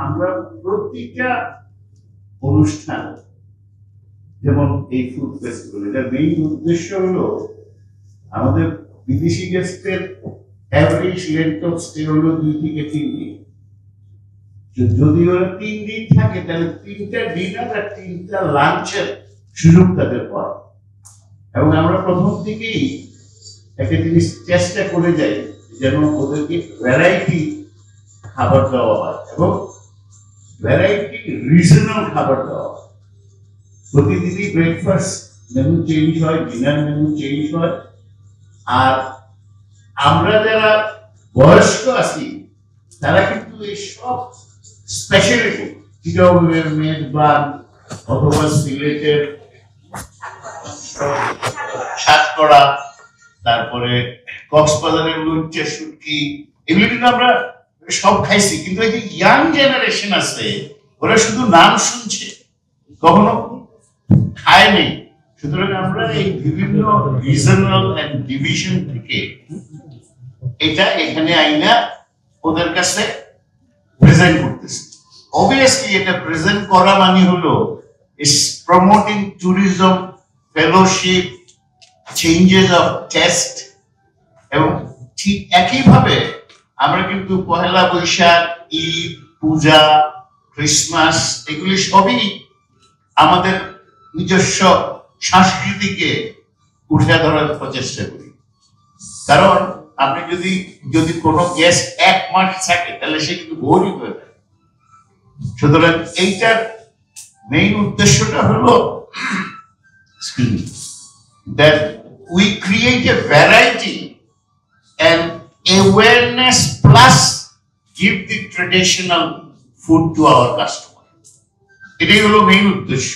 আমরা প্রতিটা অনুষ্ঠান যেমন এই ফুড ফেস্টিভ্যাল, এটার মেইন উদ্দেশ্য হলো আমাদের বিদেশি গেস্টের অ্যাভারেজ লেন্থ অফ স্টে হলো 2 থেকে 3 দিন। যদি ওরা 3 দিন থাকে তাহলে 3টা ডিনার আর 3টা লাঞ্চের সুযোগ তাদের পায়। এবং আমরা প্রথম থেকেই একটা জিনিস চেষ্টা করে যাই যেন ওদেরকে ভ্যারাইটি খাবার দেওয়া হয় এবং ভ্যারাইটি রিজনাল খাবার দেওয়া হয়। প্রতিদিনই ব্রেকফাস্ট মেনু চেঞ্জ হয়, ডিনার মেনু চেঞ্জ হয়। আর আমরা যারা বয়স্ক আছি তারা কিন্তু এই সব স্পেশালিটি চিটাগংয়ের মেজবান অথবা সিলেটের সাতকড়া, তারপরে কক্সবাজারের লুচ্চা শুটকি, এগুলো কিন্তু আমরা সব খাইছি। কিন্তু এই যে ইয়াং জেনারেশন আছে ওরা শুধু নাম শুনছে, কখনো খায়নি। সুতরাং আমরা এই বিভিন্ন রিজনাল এন্ড ডিভিশন থেকে এটা এখানে আইনা ওদের কাছে প্রেজেন্ট করতেছি। অবভিয়াসলি এটা প্রেজেন্ট করা মানে হলো is promoting tourism, fellowship, changes of taste. এবং ঠিক একইভাবে আমরা কিন্তু পহেলা বৈশাখ, ঈদ, পূজা, ক্রিসমাস এগুলি সবই আমাদের নিজস্ব সংস্কৃতিকে উঠে ধরার প্রচেষ্টা করি। কারণ আপনি যদি কোনো গেস্ট 1 মাস থাকে তাহলে সে কিন্তু বোরিং হয়ে যায়। সুতরাং এইটার মেইন উদ্দেশ্যটা হলো that we create a variety and awareness plus give the traditional food to our customer. এটাই হলো মেইন উদ্দেশ্য।